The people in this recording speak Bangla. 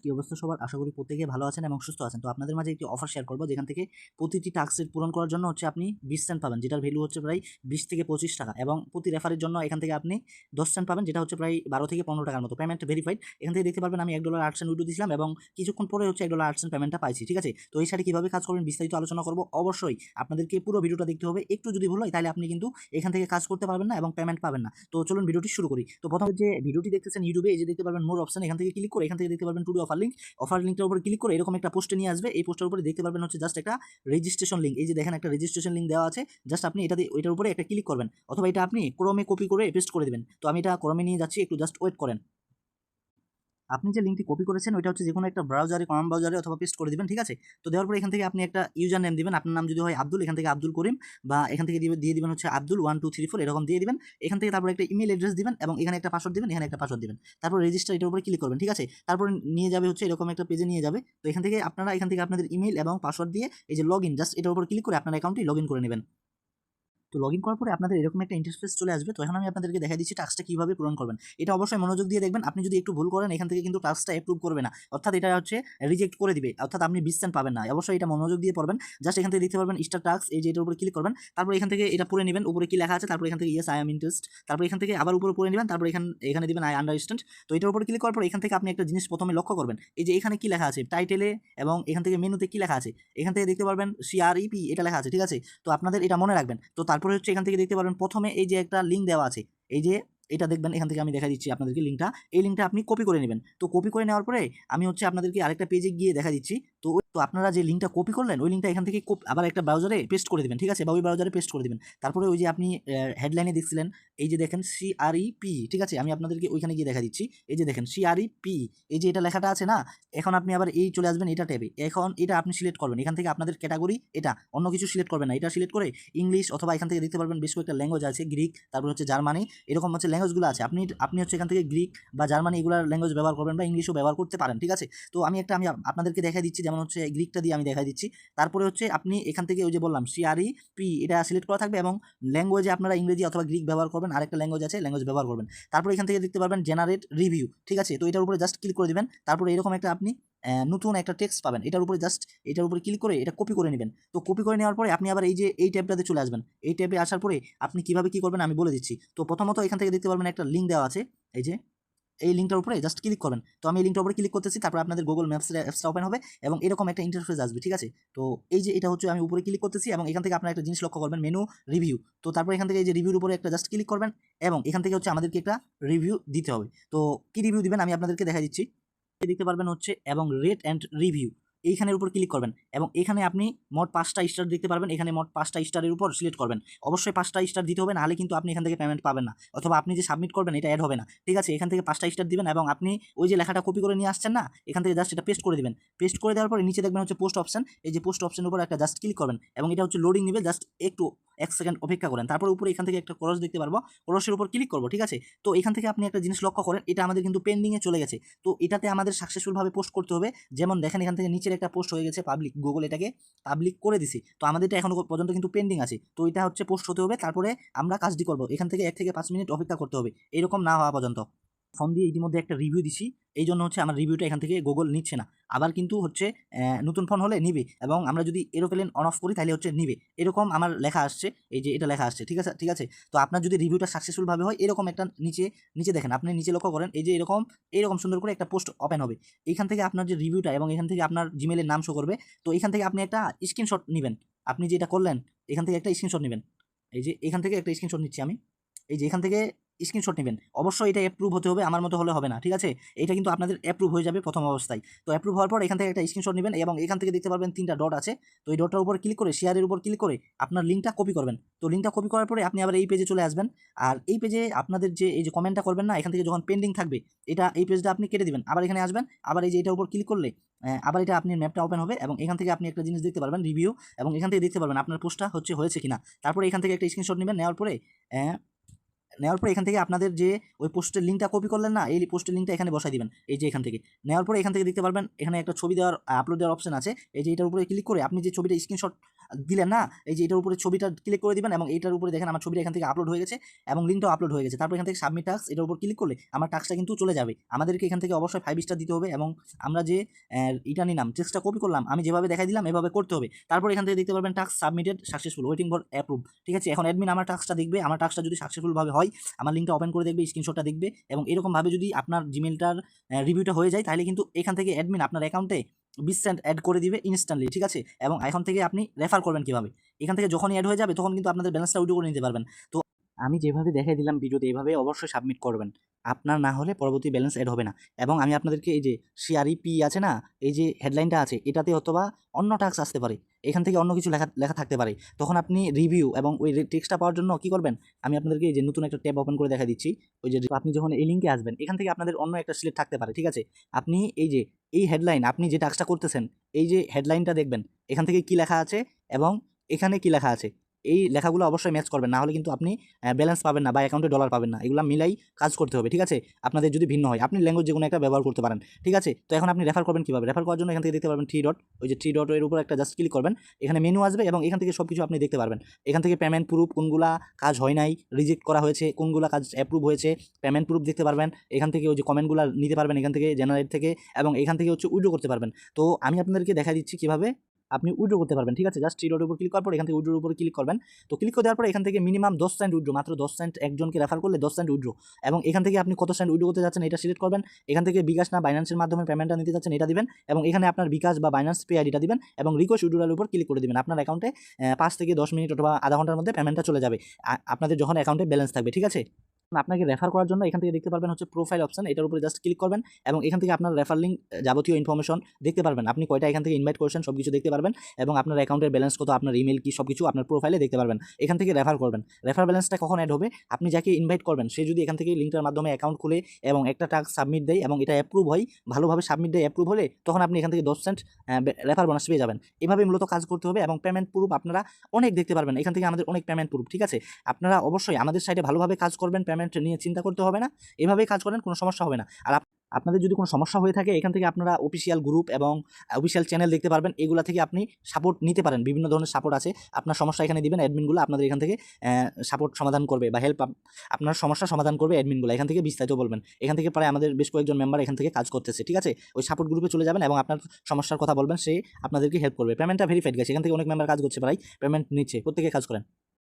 কি অবস্থা সবার? আশা করি প্রত্যেকে ভালো আছেন এবং সুস্থ আছেন। তো আপনাদের মাঝে একটি অফার শেয়ার করব, যেখান থেকে প্রতিটি টাস্ক পূরণ করার জন্য আপনি 20 সেন্ট পাবেন, যেটার ভ্যালু প্রায় 20 থেকে 25 টাকা, এবং প্রতি রেফারের জন্য এখান থেকে আপনি 10 সেন্ট পাবেন, যেটা প্রায় 12 থেকে 15 টাকার মতো। Payment verified. এখান থেকে দেখতে পারবেন আমি $1.08 উইথড্র দিয়েছিলাম এবং কিছুক্ষণ পরে $1.08 পেমেন্টটা পাইছি। ঠিক আছে? তো এই সাথে কিভাবে কাজ করবেন বিস্তারিত আলোচনা করব। অবশ্যই আপনাদেরকে পুরো ভিডিওটা দেখতে হবে। একটু যদি ভুল হয় তাহলে আপনি কিন্তু এখান থেকে কাজ করতে পারবেন না এবং পেমেন্ট পাবেন না। তো চলুন ভিডিওটি শুরু করি। তো প্রথমে যে ভিডিওটি দেখতেছেন ইউটিউবে, এই যে দেখতে পারবেন মোর অপশন, এখান থেকে ক্লিক করে এখান থেকে দেখতে পারবেন টুডে অফার লিঙ্ক। অফার লিঙ্কটার উপরে ক্লিক করে এরকম একটা পোস্টে নিয়ে আসবে। এই পোস্টের উপরে দেখতে পারবেন জাস্ট একটা রেজিস্ট্রেশন লিঙ্ক। এই যে দেখেন একটা রেজিস্ট্রেশন লিঙ্ক দেওয়া আছে, জাস্ট আপনি ওইটার উপরে একটা ক্লিক করবেন, অথবা এটা আপনি ক্রোমে কপি করে পেস্ট করে দিবেন। তো আমি এটা ক্রোমে নিয়ে যাচ্ছি, একটু জাস্ট ওয়েট করেন। আপনি যে লিঙ্কটি কপি করেছেন ওইটা যেকোনো একটা ব্রাউজারে, কমন ব্রাউজারে অথবা পেস্ট করে দিবেন। ঠিক আছে? তো দেওয়ার পরে এখান থেকে আপনি একটা ইউজার নেম দিবেন। আপনার নাম যদি হয় আব্দুল, এখান থেকে আব্দুল করিম, বা এখান থেকে দিয়ে দিবেন আব্দুল 1234 এরকম দিয়ে দিবেন। এখান থেকে তারপর একটা ইমেল অ্যাড্রেস দিবেন এবং এখানে একটা পাসওয়ার্ড দিবেন, এখানে একটা পাসওয়ার্ড দিবেন। তারপর রেজিস্টার, এটার উপরে ক্লিক করবেন। ঠিক আছে? তারপর নিয়ে যাবে এরকম একটা পেজে নিয়ে যাবে। তো এখান থেকে আপনাদের ইমেল এবং পাসওয়ার্ড দিয়ে এই যে লগইন, জাস্ট এটার উপর ক্লিক করে আপনার অ্যাকাউন্টটি লগইন করে নেবেন। তো লগইন করার পরে আপনাদের এরকম একটা ইন্টারফেস চলে আসবে। তো এখন আমি আপনাদেরকে দেখাই দিচ্ছি টাস্কটা কিভাবে পূরণ করবেন। এটা অবশ্যই মনোযোগ দিয়ে দেখবেন। আপনি যদি একটু ভুল করেন এখান থেকে কিন্তু টাস্কটা অ্যাপ্রুভ করবে না, অর্থাৎ এটা রিজেক্ট করে দিবে, অর্থাৎ আপনি 20 সেন্ট পাবেন না। অবশ্যই এটা মনোযোগ দিয়ে পড়বেন। জাস্ট এখান থেকে দেখতে পারবেন স্টার টাস্ক, এই যে এটার উপরে ক্লিক করবেন। তারপর এখান থেকে এটা পড়ে নেবেন, উপরে কি লেখা আছে, তারপর এখান থেকে ইয়েস আই এম ইন্টারেস্ট, তারপর এখান থেকে আবার উপরে পড়ে নেবেন, তারপর এখানে দিবেন আই আন্ডারস্ট্যান্ড। তো এটার উপরে ক্লিক করার পর এখান থেকে আপনি একটা জিনিস প্রথমে লক্ষ্য করবেন, এই যে এখানে কি লেখা আছে টাইটেলে, এবং এখান থেকে মেনুতে কি লেখা আছে, এখান থেকে দেখতে পারবেন সিআরইপি এটা লেখা আছে। ঠিক আছে? তো আপনাদের এটা মনে রাখবেন। তো তারপরে এখান থেকে দেখতে পারবেন প্রথমে এই যে একটা লিঙ্ক দেওয়া আছে, এই যে এটা দেখবেন, এখান থেকে আমি দেখা দিচ্ছি আপনাদেরকে লিঙ্কটা। এই লিঙ্কটা আপনি কপি করে নেবেন। তো কপি করে নেওয়ার পরে আমি আপনাদেরকে আরেকটা পেজে গিয়ে দেখা দিচ্ছি। তো আপনারা যে লিঙ্কটা কপি করলেন ওই লিঙ্কটা এখান থেকে আবার একটা ব্রাউজারে পেস্ট করে দিবেন। ঠিক আছে? বা ওই ব্রাউজারে পেস্ট করে দিবেন। তারপরে ওই যে আপনি হেডলাইনে দেখছিলেন, এই যে দেখেন সিআরইপি। ঠিক আছে? আমি আপনাদেরকে ওইখানে গিয়ে দেখা দিচ্ছি। এই যে দেখেন সিআরইপি, এই যে এটা লেখাটা আছে না, এখন আপনি আবার এই চলে আসবেন এটা ট্যাবে। এখন এটা আপনি সিলেক্ট করবেন। এখান থেকে আপনাদের ক্যাটাগরি এটা, অন্য কিছু সিলেক্ট করবেন না। এটা সিলেক্ট করে ইংলিশ, অথবা এখান থেকে দেখতে পারবেন বেশ কয়েকটা ল্যাঙ্গুয়েজ আছে, গ্রিক, তারপর জার্মানি, এরকম ল্যাঙ্গুয়েজগুলো আছে। আপনি এখান থেকে গ্রিক বা জার্মানি এগুলোর ল্যাঙ্গুয়েজ ব্যবহার করবেন, বা ইংলিশও ব্যবহার করতে পারেন। ঠিক আছে? তো আমি আপনাদেরকে দেখা দিচ্ছি, যেমন গ্রিকটা দিয়ে আমি দেখা দিচ্ছি। তারপরে আপনি এখান থেকে ওই যে বললাম সিআরইপি এটা সিলেক্ট করা থাকবে, এবং ল্যাঙ্গুয়েজে আপনারা ইংরেজি অথবা গ্রিক ব্যবহার করবেন, আরেকটা ল্যাঙ্গুয়েজ আছে ল্যাঙ্গুয়েজ ব্যবহার করবেন। তারপর এখান থেকে দেখতে পারবেন জেনারেট রিভিউ। ঠিক আছে? তো এটার উপরে জাস্ট ক্লিক করে দিবেন। তারপরে এরকম একটা আপনি নতুন একটা টেক্সট পাবেন, এটার উপরে জাস্ট এটার উপরে ক্লিক করে এটা কপি করে নেবেন। তো কপি করে নেওয়ার পরে আপনি আবার এই ট্যাবটাতে চলে আসবেন। এই ট্যাবে আসার পরে আপনি কিভাবে কি করবেন আমি বলে দিচ্ছি। তো প্রথমত এখান থেকে দেখতে পারবেন একটা লিঙ্ক দেওয়া আছে, এই যে এই লিঙ্কটার উপরে জাস্ট ক্লিক করবেন। তো আমি এই লিঙ্কটার উপরে ক্লিক করতেছি, তারপর আপনাদের গুগল ম্যাপসের অ্যাপসটা ওপেন হবে এবং এরকম একটা ইন্টারফেস আসবে। ঠিক আছে? তো এই যে এটা আমি উপরে ক্লিক করতেছি, এবং এখান থেকে আপনারা একটা জিনিস লক্ষ্য করবেন, মেনু রিভিউ। তো তারপর এখান থেকে এই যে রিভিউর উপরে একটা জাস্ট ক্লিক করবেন, এবং এখান থেকে আমাদেরকে একটা রিভিউ দিতে হবে। তো কি রিভিউ দিবেন আমি আপনাদেরকে দেখা দিচ্ছি। দেখতে পারবেন এবং রেট অ্যান্ড রিভিউ, এইখানের উপর ক্লিক করবেন, এবং এখানে আপনি মোট 5টা স্টার দেখতে পারবেন। এখানে মোট 5টা স্টারের উপর সিলেক্ট করবেন। অবশ্যই 5টা স্টার দিতে হবে, নাহলে কিন্তু আপনি এখান থেকে পেমেন্ট পাবেন না, অথবা আপনি যে সাবমিট করবেন এটা অ্যাড হবে না। ঠিক আছে? এখান থেকে 5টা স্টার দিবেন, এবং আপনি ওই যে লেখাটা কপি করে নিয়ে আসছেন না, এখান থেকে জাস্ট এটা পেস্ট করে দিবেন। পেস্ট করে দেওয়ার পরে নিচে দেখবেন পোস্ট অপশন, এই যে পোস্ট অপশনের উপর একটা জাস্ট ক্লিক করবেন, এবং এটা লোডিং নেবে, জাস্ট একটু 1 সেকেন্ড অপেক্ষা করেন। তারপর উপরে এখান থেকে একটা ক্রস দেখতে পারবো, ক্রসের উপর ক্লিক করবো। ঠিক আছে? তো এখান থেকে আপনি একটা জিনিস লক্ষ্য করেন, এটা আমাদের কিন্তু পেন্ডিংয়ে চলে গেছে। তো এটাতে আমাদের সাকসেসফুলভাবে পোস্ট করতে হবে। যেমন দেখেন এখান থেকে নিচের একটা পোস্ট হয়ে গেছে পাবলিক, গুগল এটাকে পাবলিক করে দিছি। তো আমাদের এটা এখনো পর্যন্ত কিন্তু পেন্ডিং আছে। তো এটা পোস্ট হতে হবে, তারপরে আমরা কাজটি করবো। এখান থেকে 1 থেকে 5 মিনিট অপেক্ষা করতে হবে, এরকম না হওয়া পর্যন্ত। ফোন দিয়ে ইতিমধ্যে একটা রিভিউ দিছি, এই জন্য আমার রিভিউটা এখান থেকে গুগল নিচ্ছে না। আবার কিন্তু নতুন ফোন হলে নিবে, এবং আমরা যদি এরোপ্লেন অন অফ করি তাহলে নিবে, এরকম আমার লেখা আসছে, এই যে এটা লেখা আসছে। ঠিক আছে? ঠিক আছে? তো আপনার যদি রিভিউটা সাকসেসফুলভাবে হয়, এরকম একটা নিচে দেখেন, আপনি নিচে লক্ষ্য করেন, এই যে এরকম সুন্দর করে একটা পোস্ট ওপেন হবে। এইখান থেকে আপনার যে রিভিউটা, এবং এখান থেকে আপনার জিমেলের নাম শো করবে। তো এখান থেকে আপনি একটা স্ক্রিনশট নেবেন, আপনি যেটা করলেন এখান থেকে একটা স্ক্রিনশট নেবেন। এই যে এখান থেকে একটা স্ক্রিনশট নিচ্ছি আমি, এই যে এখান থেকে স্ক্রিনশট নেবেন। অবশ্যই এটা অ্যাপ্রুভ হতে হবে, আমার মতো হলে হবে না। ঠিক আছে? এটা কিন্তু আপনাদের অ্যাপ্রুভ হয়ে যাবে প্রথম অবস্থায়। তো অ্যাপ্রুভ হওয়ার পর এখান থেকে একটা স্ক্রিনশট নেবেন, এবং এখান থেকে দেখতে পারবেন 3টা ডট আছে। তো এই ডটটার উপর ক্লিক করে শেয়ারের উপর ক্লিক করে আপনার লিঙ্কটা কপি করবেন। তো লিঙ্কটা কপি করার পরে আপনি আবার এই পেজে চলে আসবেন। আর এই পেজে আপনাদের যে এই যে কমেন্টটা করবেন না, এখান থেকে যখন পেন্ডিং থাকবে, এই পেজটা আপনি কেটে দিবেন। আবার এখানে আসবেন, আবার এই যে এটার উপর ক্লিক করলে আবার এটা আপনার ম্যাপটা ওপেন হবে, এবং এখান থেকে আপনি একটা জিনিস দেখতে পারবেন রিভিউ, এবং এখান থেকে দেখতে পারবেন আপনার পোস্টটা হয়েছে কিনা। তারপরে এখান থেকে একটা স্ক্রিনশট নেবেন, নেওয়ার পরে এখান থেকে আপনাদের যে ওই পোস্টের লিঙ্কটা কপি করলেন না, এই পোস্টের লিঙ্কটা এখানে বসাই দিবেন। এই যে এখান থেকে নেওয়ার পরে এখান থেকে দেখতে পারবেন এখানে একটা ছবি আপলোড দেওয়ার অপশন আছে। এই যে এটার উপরে ক্লিক করে আপনি যে ছবিটা স্ক্রিনশট দিলেন না, এই যে এটার উপরে ছবিটা ক্লিক করে দিবেন এবং এইটার উপরে দেখেন আমার ছবিটা এখান থেকে আপলোড হয়ে গেছে এবং লিঙ্কটাও আপলোড হয়ে গেছে। তারপর এখান থেকে সাবমিট টাস্ক, এটার উপর ক্লিক করলে আমার টাস্কটা কিন্তু চলে যাবে। আমাদেরকে এখান থেকে অবশ্যই 5 স্টার দিতে হবে এবং আমরা যে এটা নিলাম, টেক্সটটা কপি করলাম, আমি যেভাবে দেখাই দিলাম এভাবে করতে হবে। তারপর এখান থেকে দেখতে পারবেন task submitted successful, waiting for approve. ঠিক আছে, এখন অ্যাডমিন আমার টাস্কটা দেখবে, আমার টাস্কটা যদি সাকসেসফুলভাবে হয় আমার লিঙ্কটা ওপেন করে দেখবে, স্ক্রিনশটটা দেখবে এবং এরকমভাবে যদি আপনার জিমেলটার রিভিউটা হয়ে যায় তাহলে কিন্তু এখান থেকে অ্যাডমিন আপনার অ্যাকাউন্টে 20 সেন্ট অ্যাড করে দিবে ইনস্ট্যান্টলি। ঠিক আছে, এবং এখন থেকে আপনি রেফার করবেন কীভাবে, এখান থেকে যখনই অ্যাড হয়ে যাবে তখন কিন্তু আপনাদের ব্যালেন্সটা উইথড্র করে নিতে পারবেন। তো আমি যেভাবে দেখাই দিলাম ভিডিওতে এভাবে অবশ্যই সাবমিট করবেন, আপনার না হলে পরবর্তী ব্যালেন্স অ্যাড হবে না। এবং আমি আপনাদেরকে এই যে সিআরইপি আছে না, এই যে হেডলাইনটা আছে এটাতে অথবা অন্য টাস্ক আসতে পারে, এখান থেকে অন্য কিছু লেখা লেখা থাকতে পারে, তখন আপনি রিভিউ এবং ওই টেক্সটটা পাওয়ার জন্য কি করবেন, আমি আপনাদেরকে এই যে নতুন একটা ট্যাব ওপেন করে দেখা দিচ্ছি। ওই যে আপনি যখন এই লিঙ্কে আসবেন এখান থেকে আপনাদের অন্য একটা সিলেক্ট থাকতে পারে। ঠিক আছে, আপনি এই যে এই হেডলাইন, আপনি যে টাস্কটা করতেছেন এই যে হেডলাইনটা দেখবেন এখান থেকে কি লেখা আছে এবং এখানে কি লেখা আছে, এই লেখাগুলো অবশ্যই ম্যাচ করবেন, না হলে কিন্তু আপনি ব্যালেন্স পাবেন না বা অ্যাকাউন্টে ডলার পাবেন না। এগুলো মিলাই কাজ করতে হবে। ঠিক আছে, আপনাদের যদি ভিন্ন হয় আপনি ল্যাঙ্গুয়েজ যে কোনো একটা ব্যবহার করতে পারেন। ঠিক আছে, তো এখন আপনি রেফার করবেন কীভাবে, রেফার করার জন্য এখান থেকে দেখতে পারবেন 3 ডট, ওই যে 3 ডটের উপর একটা জাস্ট ক্লিক করবেন, এখানে মেনু আসবে এবং এখান থেকে সব কিছু আপনি দেখতে পারবেন। এখান থেকে পেমেন্ট প্রুফ, কোনগুলা কাজ হয় নাই, রিজেক্ট করা হয়েছে, কোনগুলা কাজ অ্যাপ্রুভ হয়েছে, পেমেন্ট প্রুফ দেখতে পারবেন। এখান থেকে ওই যে কমেন্টগুলো নিতে পারবেন এখান থেকে জেনারেট থেকে, এবং এখান থেকে হচ্ছে উইড্রো করতে পারবেন। তো আমি আপনাদেরকে দেখা দিচ্ছি কীভাবে আপনি উইড্রো করতে পারবেন। ঠিক আছে, জাস্ট 3 ডটের উপর ক্লিক করার পর এখান থেকে উইড্রোর উপর ক্লিক করবেন। তো ক্লিক করে দেওয়ার পর এখান থেকে মিনিমাম 10 সেন্ট উইড্রো, মাত্র 10 সেন্ট, একজনকে রেফার করলে 10 সেন্ট উইড্রো। এবং এখান থেকে আপনি কত সেন্ট উইড্রো করতে যাচ্ছেন এটা সিলেক্ট করবেন। এখান থেকে বিকাশ না বাইন্যান্সের মাধ্যমে পেমেন্টটা নিতে যাচ্ছেন এটা দিবেন এবং এখানে আপনার বিকাশ বা বাইন্যান্স পে আইডিটা দিবেন এবং রিকোয়েস্ট উইড্রোর উপর ক্লিক করে দিবেন। আপনার অ্যাকাউন্টে 5 থেকে 10 মিনিট অথবা আধা ঘন্টার মধ্যে পেমেন্টটা চলে যাবে আপনাদের যখন অ্যাকাউন্টে ব্যালেন্স থাকবে। ঠিক আছে, আপনাকে রেফার করার জন্য এখান থেকে দেখতে পারবেন হচ্ছে প্রোফাইল অপশন, এটার উপরে জাস্ট ক্লিক করবেন এবং এখান থেকে আপনার রেফার লিঙ্ক যাবতীয় ইনফরমেশন দেখতে পারবেন, আপনি কয়টা এখান থেকে ইনভাইট করেছেন সব কিছু দেখতে পারবেন এবং আপনার অ্যাকাউন্টের ব্যালেন্স কত, আপনার ইমেল কি, সব কিছু আপনার প্রোফাইলে দেখতে পারবেন। এখান থেকে রেফার করবেন। রেফার ব্যালেন্সটা কখন অ্যাড হবে, আপনি যাকে ইনভাইট করবেন সে যদি এখান থেকে লিঙ্কটার মাধ্যমে অ্যাকাউন্ট খুলে এবং একটা টাস্ক সাবমিট দেয় এবং এটা অ্যাপ্রুভ হয়, ভালোভাবে সাবমিট দেয়, অ্যাপ্রুভ হলে তখন আপনি এখান থেকে 10 সেন্ট রেফার বোনাস পেয়ে যাবেন। এভাবে মূলত কাজ করতে হবে এবং পেমেন্ট প্রুফ আপনারা অনেক দেখতে পারবেন, এখান থেকে আমাদের অনেক পেমেন্ট প্রুফ। ঠিক আছে, আপনারা অবশ্যই আমাদের সাইটে ভালোভাবে কাজ করবেন, পেমেন্ট নিয়ে চিন্তা করতে হবে না, এভাবেই কাজ করেন, কোনো সমস্যা হবে না। আর আপনাদের যদি কোনো সমস্যা হয়ে থাকে এখান থেকে আপনারা অফিসিয়াল গ্রুপ এবং অফিসিয়াল চ্যানেল দেখতে পারবেন, এগুলা থেকে আপনি সাপোর্ট নিতে পারেন, বিভিন্ন ধরনের সাপোর্ট আছে। আপনার সমস্যা এখানে দিবেন, অ্যাডমিনগুলো আপনাদের এখান থেকে সাপোর্ট সমাধান করবে বা হেল্প, আপনার সমস্যা সমাধান করবে অ্যাডমিনগুলো, এখান থেকে বিস্তারিত বলবেন। এখান থেকে প্রায় আমাদের বেশ কয়েকজন মেম্বার এখান থেকে কাজ করতেছে। ঠিক আছে, ওই সাপোর্ট গ্রুপে চলে যাবেন এবং আপনার সমস্যার কথা বলবেন, সে আপনাদেরকে হেল্প করবে। পেমেন্টটা ভেরিফাইড গেছে, এখান থেকে অনেক মেম্বার কাজ করছে, প্রায় পেমেন্ট নিচ্ছে, প্রত্যেকে কাজ করেন।